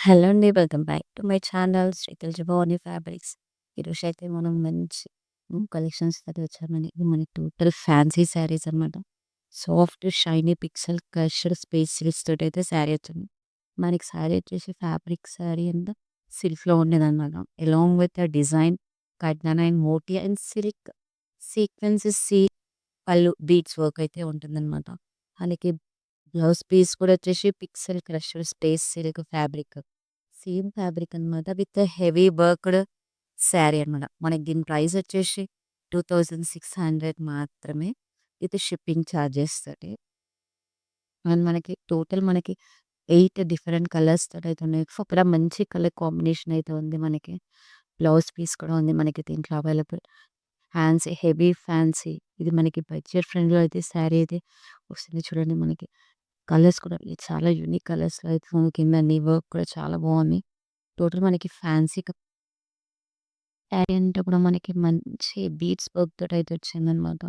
Hello అండి. Welcome back to my channel Sri Bhavani fabrics. ఈరోజైతే మనం మంచి కలెక్షన్స్‌తోటి వచ్చామండి. ఇది మనకి టోటల్ ఫ్యాన్సీ శారీస్ అనమాట. Soft, shiny pixel crushed space silks తోటైతే శారీ వచ్చింది. మనకి శారీ వచ్చేసి ఫ్యాబ్రిక్ శారీ అంతా సిల్క్‌లో ఉండేదనమాట. అలాంగ్ విత్ ద డిజైన్ కడ్దానా అండ్ మోటి అండ్ సిల్క్ సీక్వెన్సెస్ పళ్ళు బీడ్స్ వర్క్ అయితే ఉంటుందనమాట. మనకి బ్లౌజ్ పీస్ కూడా వచ్చేసి pixel crushed space silk fabric. Same fabric అనమాట. విత్ హెవీ వర్క్డ్ శారీ అనమాట. మనకి దీని ప్రైస్ వచ్చేసి 2600 మాత్రమే. విత్ షిప్పింగ్ చార్జెస్ తోటి. అండ్ మనకి టోటల్ 8 డిఫరెంట్ కలర్స్ తోటైతే ఉన్నాయి. అక్కడ మంచి కలర్ కాంబినేషన్ అయితే ఉంది మనకి. బ్లౌజ్ పీస్ కూడా ఉంది మనకి దీంట్లో అవైలబుల్. Heavy fancy. ఇది మనకి బడ్జెట్ ఫ్రెండ్‌లో అయితే శారీ అయితే వస్తుంది చూడండి మనకి. కలర్స్ కూడా చాలా యూనిక్ కలర్స్‌లో అయితే ఉంది. కింద నీ వర్క్ కూడా చాలా బాగుంది. టోటల్ మనకి ఫ్యాన్సీ శారీ అంటే కూడా మనకి మంచి బీడ్స్ వర్క్ తోటైతే వచ్చిందనమాట.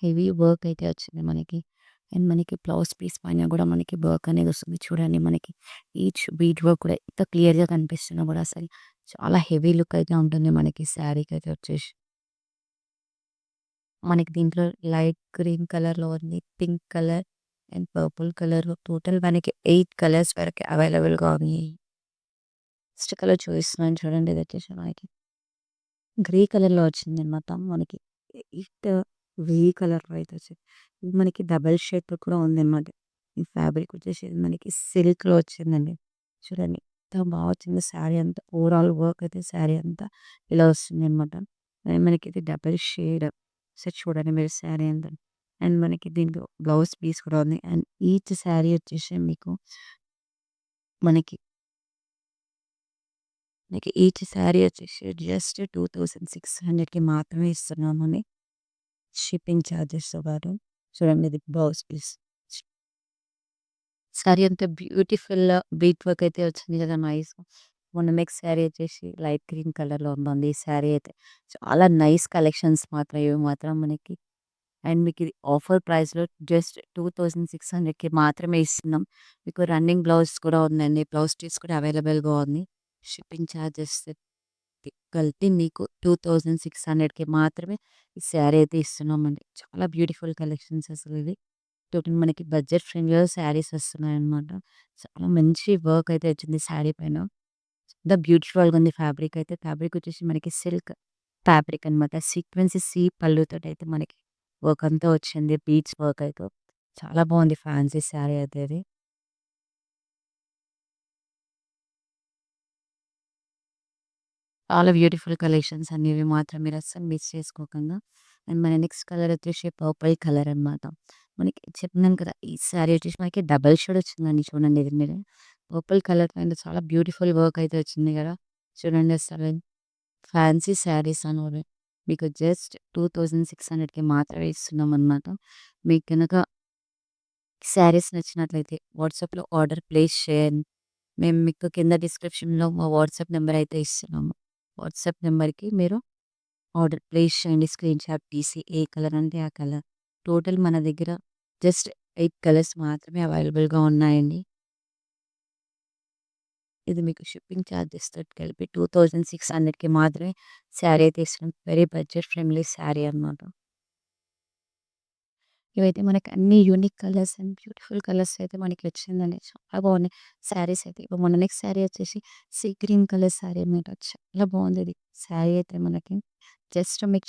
హెవీ వర్క్ అయితే వచ్చింది మనకి. అండ్ మనకి బ్లౌజ్ పీస్ పైన కూడా మనకి వర్క్ అనేది వస్తుంది. చూడండి మనకి ఈచ్ బీడ్ వర్క్ కూడా ఎంత క్లియర్‌గా కనిపిస్తున్నా కూడా అసలు చాలా హెవీ లుక్ అయితే ఉంటుంది మనకి శారీకైతే వచ్చేసి. మనకి దీంట్లో లైట్ గ్రీన్ కలర్‌లో ఉంది. Pink colour and purple colour total మనకి 8 కలర్స్ వరకు అవైలబుల్‌గా ఉన్నాయి. నెక్స్ట్ కలర్ చూపిస్తున్నాను చూడండి. ఇది వచ్చేసి మనకి గ్రే కలర్‌లో వచ్చిందనమాట. మనకి ఇట్ వే కలర్‌లో అయితే వచ్చింది. ఇది మనకి డబుల్ షేడ్‌లో కూడా ఉందనమాట. ఈ ఫ్యాబ్రిక్ వచ్చేసి మనకి సిల్క్‌లో వచ్చిందండి. చూడండి ఎంత బాగా వచ్చిందో శారీ అంతా. ఓవరాల్ వర్క్ అయితే శారీ అంతా ఇలా వస్తుందనమాట. అండ్ మనకి ఇది డబుల్ షేడ్. ఒకసారి చూడండి మీరు శారీ అంతా. అండ్ మనకి దీంట్లో బ్లౌజ్ పీస్ కూడా ఉంది. అండ్ ఈచ్ శారీ వచ్చేసి మనకి మీకు ఈచ్ శారీ వచ్చేసి జస్ట్ 2600కి మాత్రమే ఇస్తున్నామని. షిప్పింగ్ చార్జెస్‌తో పాటు. చూడండి ఇది బ్లౌజ్ పీస్. శారీ అంతా బ్యూటిఫుల్ బీట్ వర్క్ అయితే వచ్చింది కదా! నైస్. మొన్న నెక్స్ట్ శారీ వచ్చేసి లైట్ గ్రీన్ కలర్‌లో ఉందండి. ఈ శారీ అయితే చాలా నైస్ కలెక్షన్స్ మాత్రం ఇవి మాత్రం మనకి. అండ్ మీకు ఇది ఆఫర్ ప్రైస్‌లో జస్ట్ 2600కి మాత్రమే ఇస్తున్నాం. మీకు రన్నింగ్ బ్లౌజ్ కూడా ఉందండి. బ్లౌజ్ పీస్ కూడా అవైలబుల్‌గా ఉంది. షిప్పింగ్ చార్జెస్ కలిపి మీకు 2600కి మాత్రమే ఈ శారీ అయితే ఇస్తున్నామండి. చాలా బ్యూటిఫుల్ కలెక్షన్స్ అసలు ఇది. టోటల్ మనకి బడ్జెట్ ఫ్రెండ్లీలో శారీస్ వస్తున్నాయన్నమాట. చాలా మంచి వర్క్ అయితే వచ్చింది శారీ పైన. ఎంత బ్యూటిఫుల్‌గా ఉంది ఫ్యాబ్రిక్ అయితే. ఫ్యాబ్రిక్ వచ్చేసి మనకి సిల్క్ ఫ్యాబ్రిక్ అనమాట. సీక్వెన్స్ పళ్ళుతోటైతే మనకి వర్క్ అంతా వచ్చింది. బీడ్స్ వర్క్ అయితే. చాలా బాగుంది ఫ్యాన్సీ శారీ అయితే అది. చాలా బ్యూటిఫుల్ కలెక్షన్స్ అండి ఇవి మాత్రం మీరు అస్సలు మిస్ చేసుకోకండా. అండ్ మన నెక్స్ట్ కలర్ వచ్చేసి పర్పుల్ కలర్ అనమాట. మనకి చెప్పినాను కదా! ఈ శారీ వచ్చేసి మనకి డబుల్ షేడ్ వచ్చిందండి చూడండి ఇది మీరు. పర్పుల్ కలర్ పైన చాలా బ్యూటిఫుల్ వర్క్ అయితే వచ్చింది కదా! చూడండి అసలు ఫ్యాన్సీ శారీస్ అనేవి మీకు జస్ట్ 2600కి మాత్రమే ఇస్తున్నామనమాట. మీకు గనక శారీస్ నచ్చినట్లయితే వాట్సాప్‌లో ఆర్డర్ ప్లేస్ చేయండి. మేము మీకు కింద డిస్క్రిప్షన్‌లో మా వాట్సాప్ నంబర్ అయితే ఇస్తున్నాము. వాట్సాప్ నంబర్‌కి మీరు ఆర్డర్ ప్లేస్ చేయండి. స్క్రీన్‌షాట్ తీసి ఏ కలర్ అంటే ఆ కలర్. టోటల్ మన దగ్గర జస్ట్ 8 కలర్స్ మాత్రమే అవైలబుల్‌గా ఉన్నాయండి. ఇది మీకు షిప్పింగ్ చార్జెస్‌తో కలిపి 2600కి మాత్రమే శారీ అయితే ఇస్తున్నాం. వెరీ బడ్జెట్ ఫ్రెండ్లీ శారీ అనమాట. ఇవైతే మనకి అన్ని unique colours and beautiful colours అయితే మనకి వచ్చిందండి. చాలా బాగున్నాయి శారీస్ అయితే. ఇప్పుడు మన నెక్స్ట్ శారీ వచ్చేసి గ్రీన్ కలర్ శారీ అనమాట. చాలా బాగుంది ఇది. శారీ అయితే మనకి జస్ట్ మీకు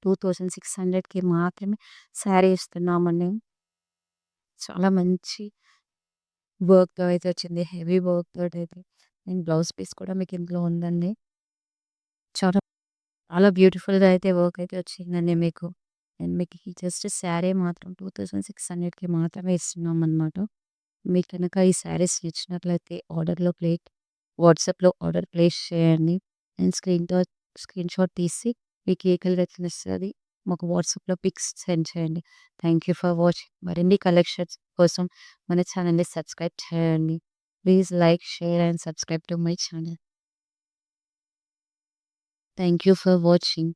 2600కి మాత్రమే శారీ ఇస్తున్నామండి. చాలా మంచి వర్క్‌తో అయితే వచ్చింది. హెవీ వర్క్ తోటైతే అండ్ బ్లౌజ్ పీస్ కూడా మీకు ఇందులో ఉందండి. చాలా చాలా బ్యూటిఫుల్‌గా అయితే వర్క్ అయితే వచ్చిందండి మీకు. అండ్ మీకు ఈ జస్ట్ శారీ మాత్రం 2600కి మాత్రమే ఇస్తున్నామనమాట. మీకు కనుక ఈ శారీస్ నచ్చినట్లయితే వాట్సాప్‌లో ఆర్డర్ ప్లేస్ చేయండి. అండ్ స్క్రీన్‌షాట్ తీసి మీకు ఏ కలర్ అయితే నచ్చుతది మాకు వాట్సాప్‌లో పిక్స్ సెండ్ చేయండి. Thank you for watching. మరిన్ని కలెక్షన్స్ కోసం మన ఛానెల్‌ని సబ్స్క్రైబ్ చేయండి. Please like, share and subscribe to my channel. Thank you for watching.